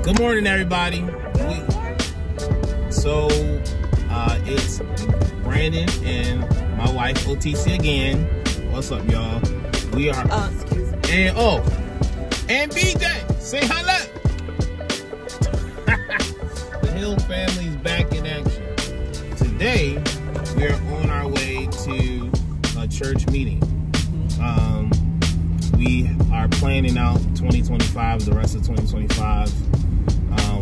Good morning, everybody. It's Brandon and my wife Otisha again. What's up, y'all? We are and BJ, say hello. The Hill family's back in action. Today, we're on our way to a church meeting. We are planning out 2025, the rest of 2025,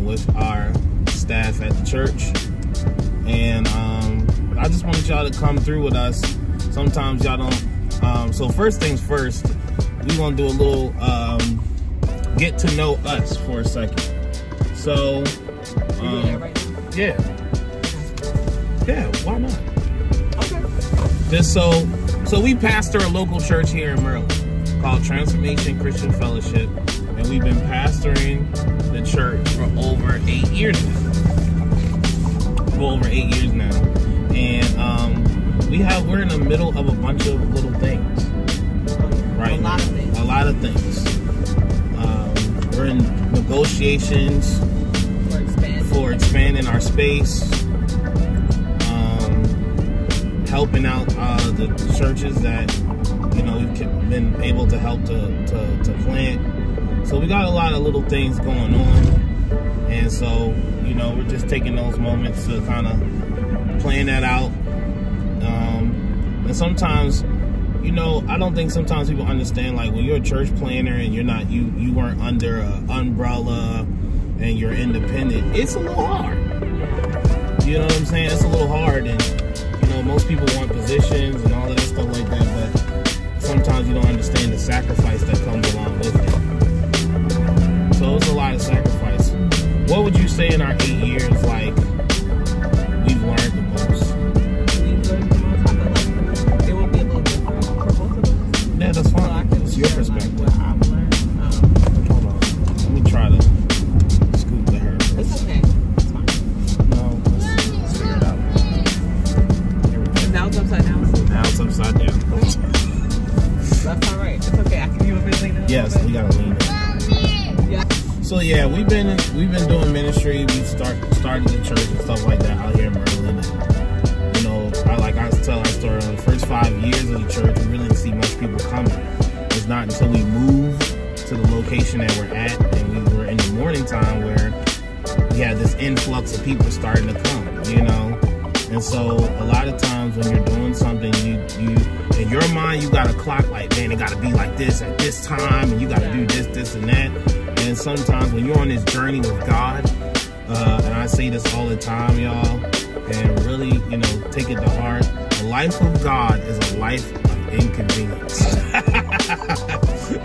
with our staff at the church. And I just wanted y'all to come through with us. Sometimes y'all don't. So first things first, we want to do a little get to know us for a second. So, yeah, why not? Okay. Just so we pastor a local church here in Maryland called Transformation Christian Fellowship, and we've been pastoring the church for over 8 years now. And we're in the middle of a bunch of little things, right? A lot of things. We're in negotiations for expanding our space, helping out the churches that we've been able to help to plant. So we got a lot of little things going on, and so we're just taking those moments to kind of plan that out. And sometimes, I don't think sometimes people understand, like, when you're a church planner and you weren't under an umbrella and you're independent, it's a little hard. You know what I'm saying? It's a little hard, and most people want positions and all of that stuff like that, but sometimes you don't understand the sacrifice that comes along with it. So it's a lot of sacrifice. What would you say in our 8 years, like, we've learned the most? We've learned the most. I feel like it will be a little different for both of us. Yeah, that's fine. So it's your perspective. What I've learned. Hold on. Let me try to scoot to her. It's okay. It's fine. No, let's figure it out. Now it's upside down. Now it's upside down. That's all right. It's okay. I can give a bit later. Yes, we gotta lean in. Yeah. So yeah, we've been doing ministry. We started the church and stuff like that out here in Maryland. And, I tell our story. On the first 5 years of the church, we really didn't see much people coming. It's not until we moved to the location that we're at, and we were in the morning time where we had this influx of people starting to come. And so a lot of times when you're doing something, you in your mind you got a clock, like, man, it got to be like this at this time, and you got to do this and that. And sometimes when you're on this journey with God, and I say this all the time, y'all, and really, take it to heart, a life of God is a life of inconvenience.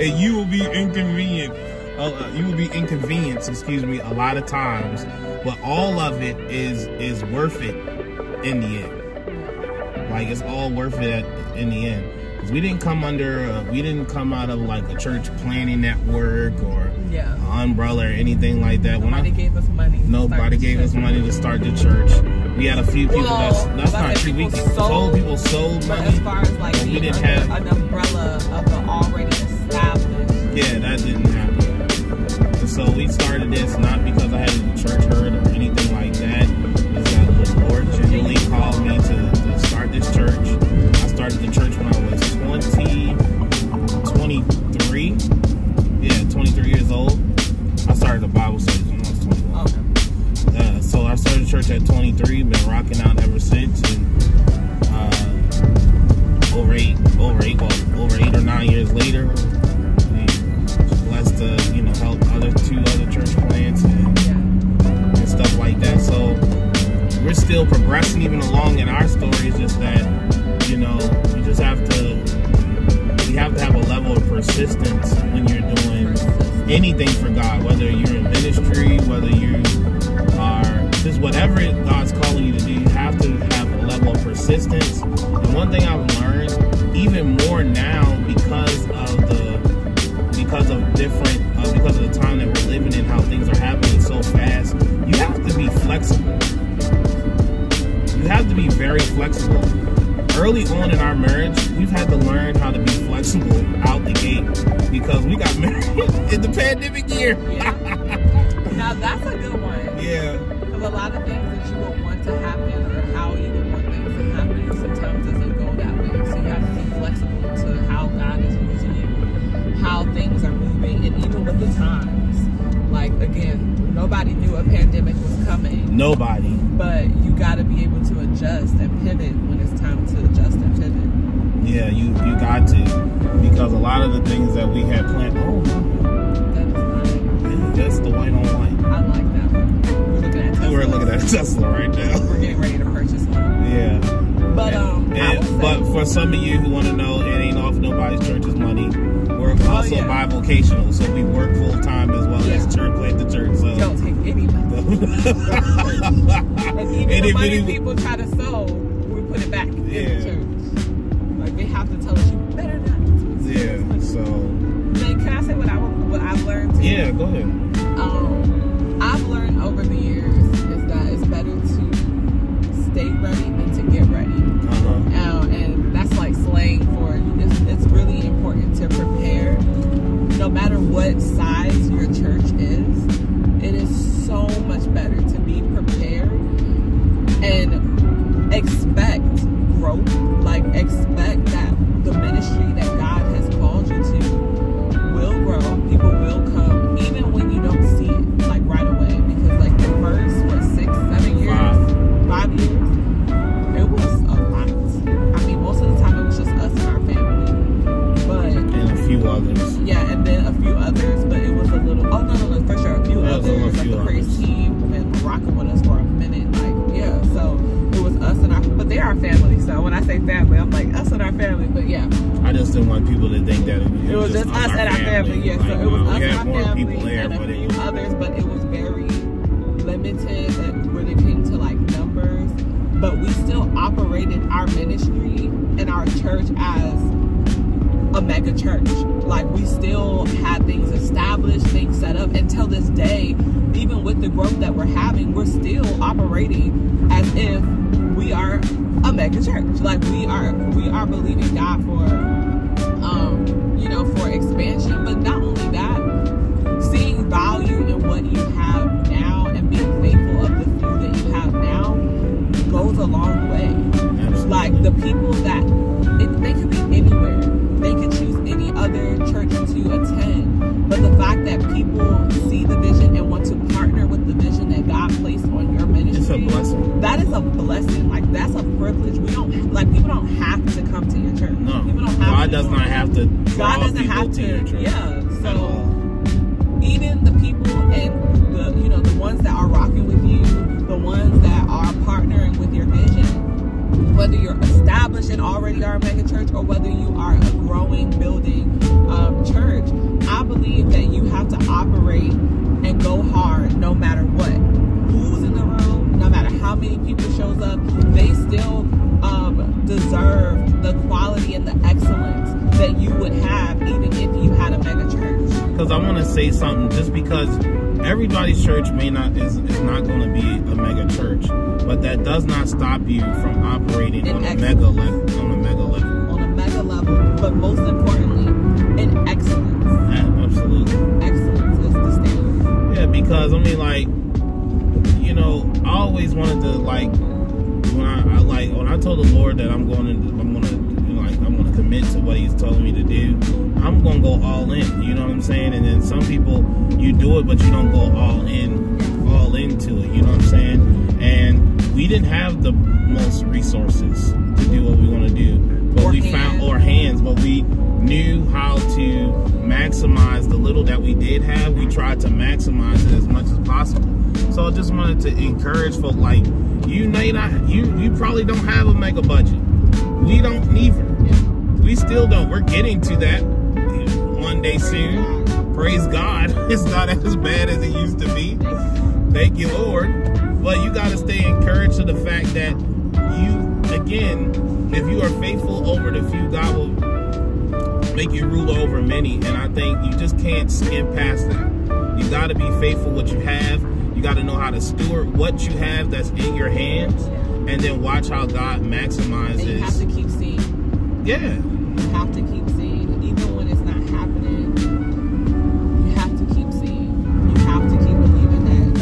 And you will be inconvenienced, a lot of times, but all of it is worth it in the end. Like, it's all worth it in the end. Because we didn't come out of like a church planning network or an umbrella or anything like that. Nobody gave us money. Nobody gave us money to start the church. We had a few people that's not true. People sold money. As far as like we didn't have an umbrella of the already established. Yeah, that didn't happen. And so we started this not because I had a church hurt or anything like that. It's that the Lord genuinely called me to start this church. I started the church when I was 23. Yeah, 23 years old. I started the Bible studies when I was 21. Okay. So I started the church at 23. Been rocking out ever since. And over eight or 9 years later, we blessed to help two other church plants and stuff like that. So we're still progressing even along in our story. It's just that you just have to have a level of persistence when you're doing anything for God, whether you're in ministry, whether you are just whatever God's calling you to do. You have to have a level of persistence. And one thing I've learned even more now because of the time that we're living in, how things are happening so fast, you have to be flexible. You have to be very flexible. Early on in our marriage, we've had to learn how to be flexible out the gate because we got married in the pandemic year. Now that's a good one. Yeah. Because a lot of things that you would want to happen or how you would want things to happen sometimes doesn't go that way. So you have to be flexible to how God is using you, how things are moving, and even with the times. Like, again, nobody knew a pandemic was coming. Nobody. But you got to be able to adjust and pivot when it's time to adjust and pivot. Yeah, you got to. Because a lot of the things that we had planned. Oh, that's the white on white. I like that one. We're looking at Tesla. We're looking at Tesla right now. We're getting ready to purchase one. Yeah. But but for some of you who want to know, it ain't off nobody's church's money. We're also bivocational, so we work full time as well as church at the church. So don't take any money. And even the money people try to sow, we put it back in the church. Like they have to tell us, you better not. Yeah. So. Can I say what I've learned too? Yeah, go ahead. I've learned over the years is that it's better to stay ready than to get ready. And that's like slang for it's really important to prepare. No matter what size your church is, it is so much better to be prepared and expect growth. Like expect that the ministry that God has called you to will grow. People will come even when you don't see it like right away, because like the first 5 years, it was a lot. I mean, most of the time it was just us and our family, but and a few others. Yeah, and then a few others, but it was a little. Oh no, for sure, a few others. Like the praise team and rocking with us for a minute. Like so it was us and our. But they are family. So when I say family, I'm like us and our family. But yeah. I just didn't want people to think that it was just us and our family. Yeah, so it was us and our family there, and a few others, but it was very limited when it came to like numbers. But we still operated our ministry and our church as a mega church. Like we still had things established, things set up. Until this day, even with the growth that we're having, we're still operating as if we are a mega church. Like we are believing God for for expansion, but not only that, seeing value in what you have now and being faithful of the few that you have now goes a long way. Absolutely. Like the people that they could be anywhere, they could choose any other church to attend, but the fact that people see the vision and want to partner with the vision that God placed on your ministry, it's a blessing. That is a blessing. Like that's a privilege. People don't have to come to your church. No, people don't have God does not have to draw God doesn't have to your church. Yeah. So even the people and the ones that are rocking with you, the ones that are partnering with your vision, whether you're established and already are a mega church or whether you are a growing, building church, I believe that you have to operate and go hard no matter what. Who's in the room, no matter how many people shows up, they still deserve the quality and the excellence that you would have even if you had a mega church. Because I want to say something, just because everybody's church is not going to be a mega church, but that does not stop you from operating on a mega level. But most importantly, in excellence. Yeah, absolutely. Excellence is the standard. Yeah, because I mean, like, I always wanted to when I told the Lord that I'm gonna commit to what He's told me to do, I'm gonna go all in. You know what I'm saying? And then some people, you do it, but you don't go all into it. You know what I'm saying? And we didn't have the most resources to do what we want to do, but we knew how to maximize the little that we did have. We tried to maximize it as much as possible. So I just wanted to encourage folks, like, you probably don't have a mega budget. We don't either. We still don't. We're getting to that one day soon. Praise God. It's not as bad as it used to be. Thank you, Lord. But you got to stay encouraged to the fact that if you are faithful over the few, God will make you rule over many. And I think you just can't skim past that. You got to be faithful what you have. You got to know how to steward what you have that's in your hands, and then watch how God maximizes. And you have to keep seeing. Yeah. You have to keep seeing, even when it's not happening. You have to keep seeing. You have to keep believing that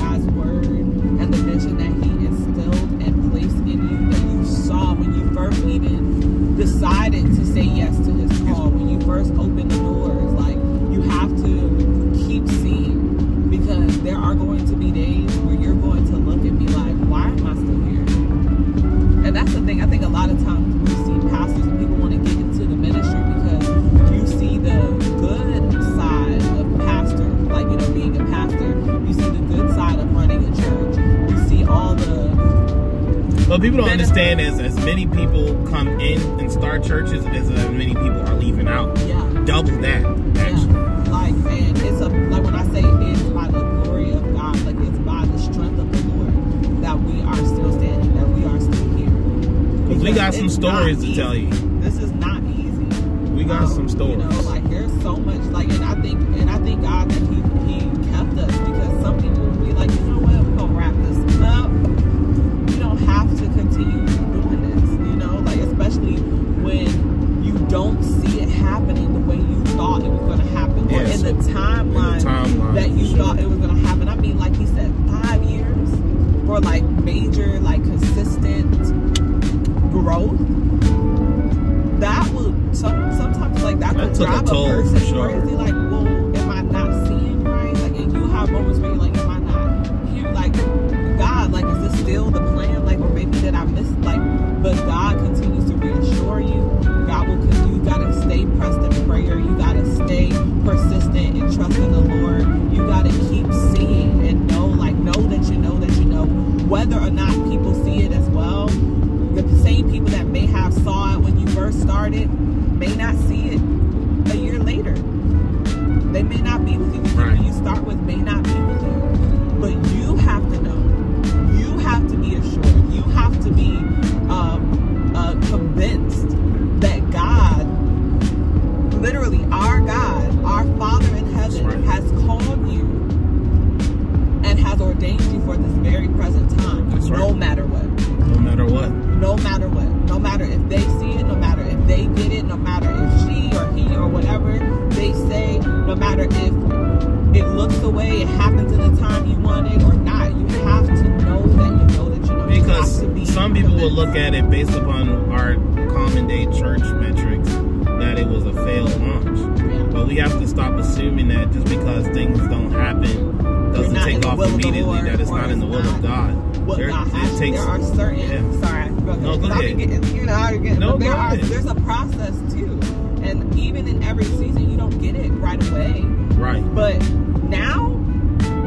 What people don't understand is as many people come in and start churches as many people are leaving out. Yeah. Double that, actually. Yeah. Like, and it's like when I say it's by the glory of God, like it's by the strength of the Lord that we are still standing, that we are still here. Because we got some stories to tell you. This is not easy. We got some stories. You know, like there's so much, like, and I think God that He kept us, because some people will be like, you know what, we're gonna wrap this up. We don't have to continue doing this, you know, like especially when you don't see it happening the way you thought it was going to happen, or in the timeline that you thought it was going to happen. I mean, like he said, 5 years for like major, like consistent growth. That will sometimes like that will drive a person crazy. Like, well, am I not seeing right? Like, and you have moments where you're like, am I not here? Like, God, like, is this still the plan? Like, or maybe did I miss? Like, but God continues to reassure you. God will. You gotta stay pressed in prayer. You gotta stay persistent in trusting the Lord. You gotta keep seeing and know that you know that you know, whether or not people see it as well. The same people that may have saw it when you first started may not see it a year later. They may not be with you. The people you start with may not be with you. But you have to know. You have to be assured. You have to be convinced that God, literally our God, our Father in heaven, has called you and has ordained you for this very present time. No matter what. No matter what. No matter what. No matter if they see it, no matter if they get it, no matter if she or he or whatever they say, no matter if it looks the way it happens in the time you want it or not, you have to know that you know that you know. Because some people will look at it based upon our common day church metrics that it was a failed launch. Yeah. But we have to stop assuming that just because things don't happen doesn't take off immediately, that it's not in the will of God. There are certain, sorry, no, go ahead. There's a process too, and even in every season you don't get it right away. Right. But now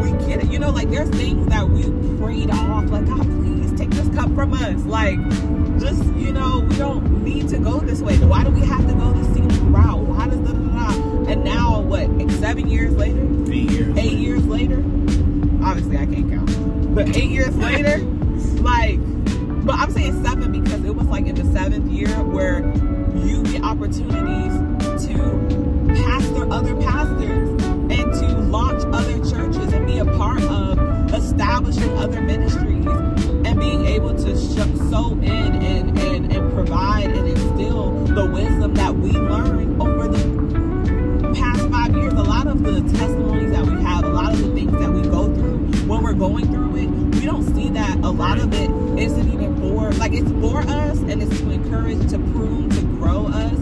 we get it. You know, like there's things that we prayed off, like God, please take this cup from us. Like, just, you know, we don't need to go this way. Why do we have to go this scenic route? Why does And now what? 7 years later? 8 years later? Obviously I can't count. But 8 years later, like, but I'm saying 7 because it was like in the 7th year where you get opportunities to pastor other pastors and to launch other churches and be a part of establishing other ministries and being able to sow in and provide and instill the wisdom that we learned over the past 5 years. A lot of the testimonies that we have, a lot of the things that we go through, when we're going through it, we don't see that a lot of it isn't even for, like, it's for us and it's to encourage, to prune, to grow us,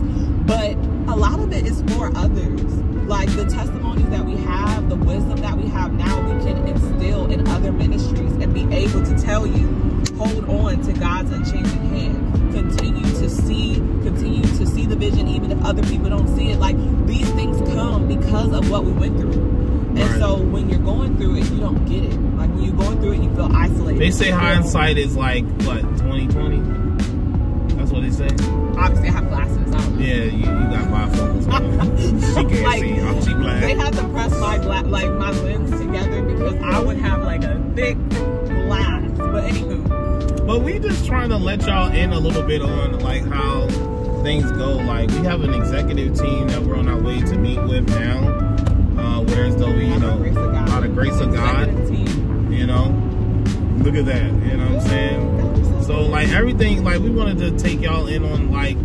but a lot of it is for others. Like the testimonies that we have, the wisdom that we have now, we can instill in other ministries and be able to tell you, hold on to God's unchanging hand. Continue to see the vision even if other people don't see it. Like, these things come because of what we went through. And so when you're going through it, you don't get it. Like when you're going through it, you feel isolated. They say hindsight is like, what, 20/20? That's what they say? Obviously I have glasses. I don't know. Yeah, you got bifocals on. She can't like, see. Oh, she black. They had to press my lens together because I would have like a thick glass. But anywho. But we just trying to let y'all in a little bit on like how things go. Like, we have an executive team that we're on our way to meet with now. Whereas though we, you know, by the grace of God, you know, look at that, you know what I'm saying? So like everything, like we wanted to take y'all in on like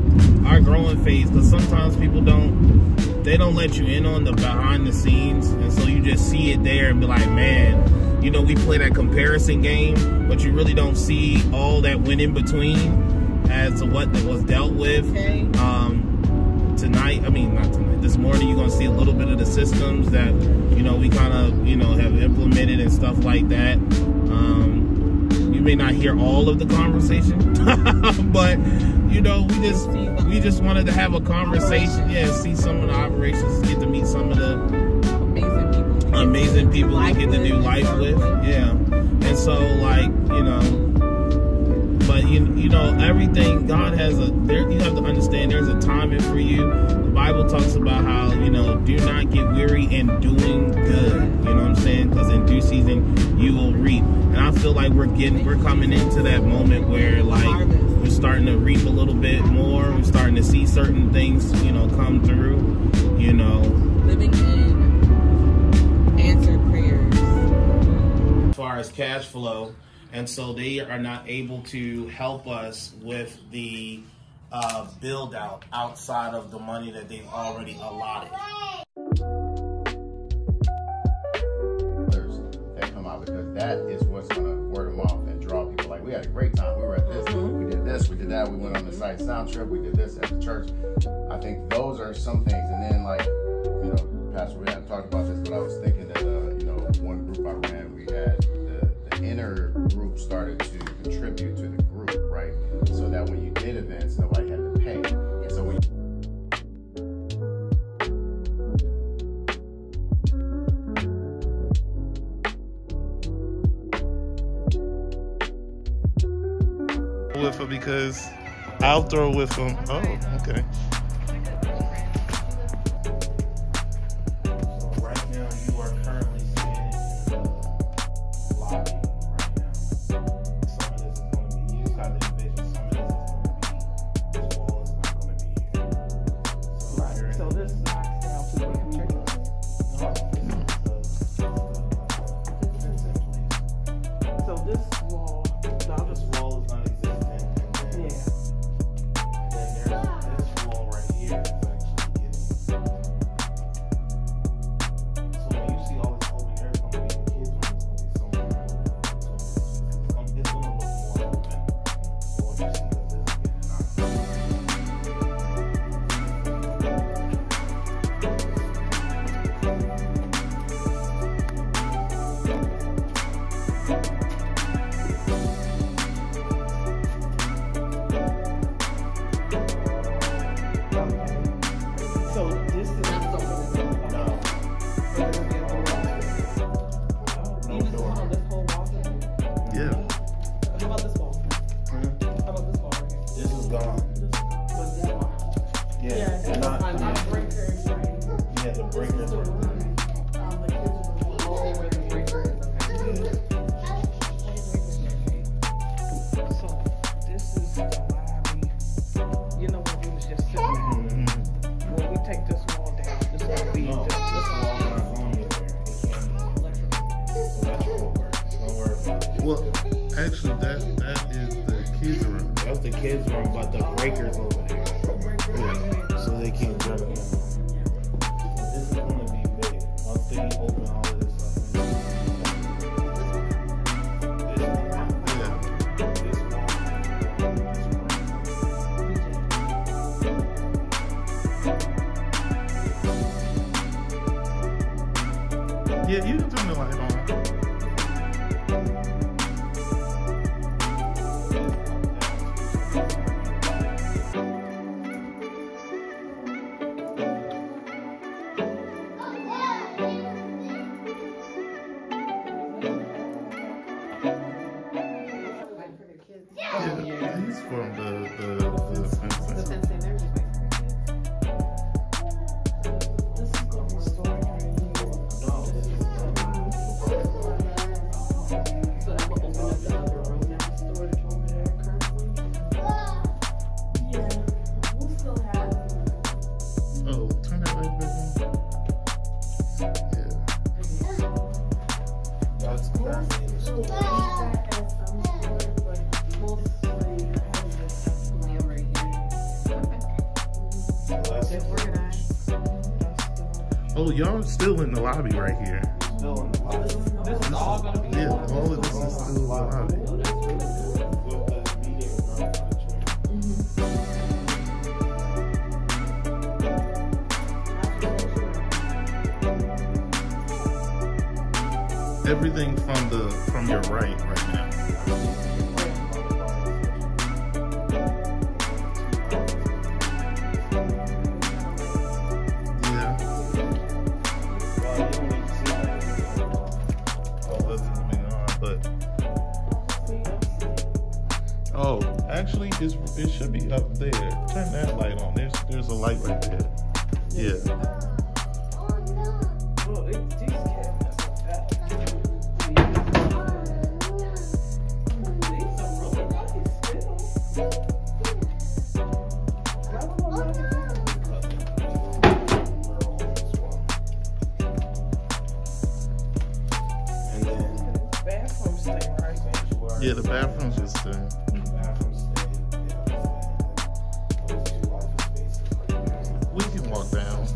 our growing phase, because sometimes people they don't let you in on the behind the scenes, and so you just see it there and be like, man, you know, we play that comparison game, but you really don't see all that went in between as to what was dealt with. Okay. This morning you're going to see a little bit of the systems that, you know, we kind of, you know, have implemented and stuff like that. You may not hear all of the conversation, but, you know, we just wanted to have a conversation. Yeah, see some of the operations, get to meet some of the amazing people we get to do life with. Yeah. And so, like, you know, But you know, everything God has you have to understand there's a timing for you. The Bible talks about how, you know, do not get weary in doing good. You know what I'm saying? Because in due season you will reap. And I feel like we're coming into that moment where like we're starting to reap a little bit more. We're starting to see certain things, you know, come through. You know, living in answered prayers. As far as cash flow. And so they are not able to help us with the build out outside of the money that they've already allotted. That come out because that is what's going to word them off and draw people. Like, we had a great time. We were at this, we did this, we did that. We went on the site sound trip. We did this at the church. I think those are some things. And then, like, you know, Pastor, we hadn't talked about this, but I was thinking that, you know, one group I ran, we had the inner group started to contribute to the group, right? So that when you did events, nobody had to pay. And so when with her because I'll throw with them. Oh, okay. So right now you are currently standing in the lobby right now. Some of this is going to be, you just got the division. Some of this is going to be, this wall is not going to be here. So, Right. So this knocks down to the church. So this wall, this wall is not existent. And then, yeah. then there's this wall right here is actually getting. So when you see all this open air, it's going to be the kids' room is going to be somewhere else. So it's going to look more open. So what you see that this is getting knocked down. So this is not something. No. Even on this whole wall thing? Yeah. How about this wall? How about this wall right here? This is gone. But this wall. Yeah. They're not, Not breakers, right? yeah, the breakers are. The kids will where the breaker is. So this is the lobby. You know what we was just sitting at? When we take this wall down, this will be No, just this wall is not going anywhere. It can't be. So that's your work. Don't worry about it. Well, actually, that is the kids' room. That's the kids' room, but the breaker's over there. Yeah. So they can't jump in. This is going to be big. Once they open all of this up. Yeah. This wall. Yeah, you can turn the light on. Yeah, he's from the fencing. This is going to be storage right here. So that will open up the other room now, storage over there currently. Yeah, we'll still have. Oh, turn that light back on. Yeah. That's currently in the store. So that's Oh, y'all still in the lobby right here. still in the lobby. This is all going to be. Yeah, all of this is still in the lobby. With the meeting room for the church. Everything from your right now. Yeah. Oh, that's coming on, but oh. actually, it should be up there. Turn that light on. There's a light right there. Yeah. Well, these cabinets are bad. These are really nice still. And then Bathroom stay right there. Yeah, the bathrooms is there. We can walk down.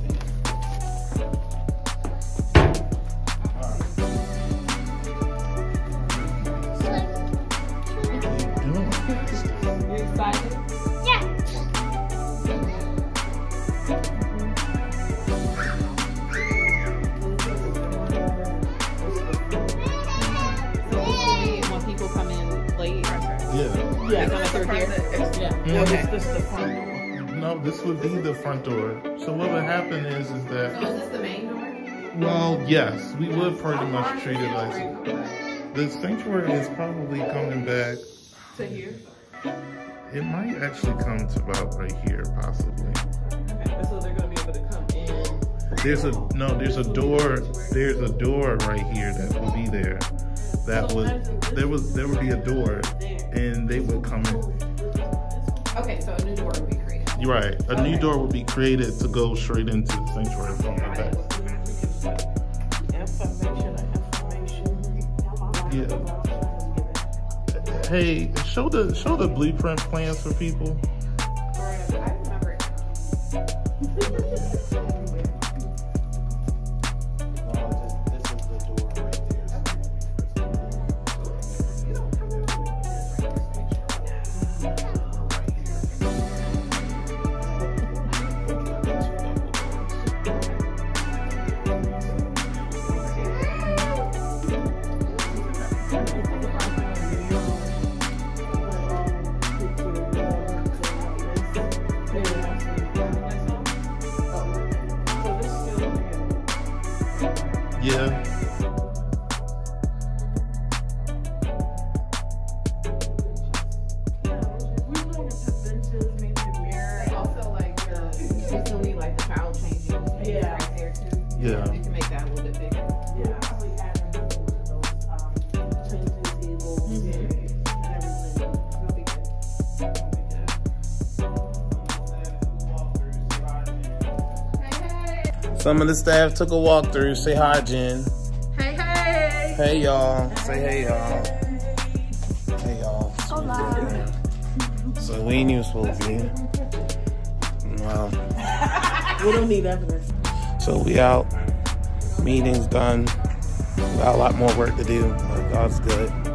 You excited? When people come in late, Yeah. they're coming through here. Yeah. Okay. This is the front door. No, this would be the front door. So what would happen is So that, is this the main door? well, yes, we would pretty much treat it like the sanctuary is probably coming back. To here. It might actually come to about right here, possibly. Okay. So they're gonna be able to come in. There's a door. There's a door right here that will be there. There would be a door, and they would come in. Okay, so a new door will be created. You're right. A new door would be created to go straight into the sanctuary from the back. Yeah. Hey, show the blueprint plans for people. I remember it. Yeah. Also, like, you still need like the child changing space right there too. Yeah. You can make that a little bit bigger. some of the staff took a walkthrough. Say hi, Jen. Hey, hey! Hey, y'all. Say hey, y'all. Hey, y'all. Hola. So we ain't even supposed to be here. Well, We don't need evidence. so we out. Meeting's done. We got a lot more work to do, but God's good.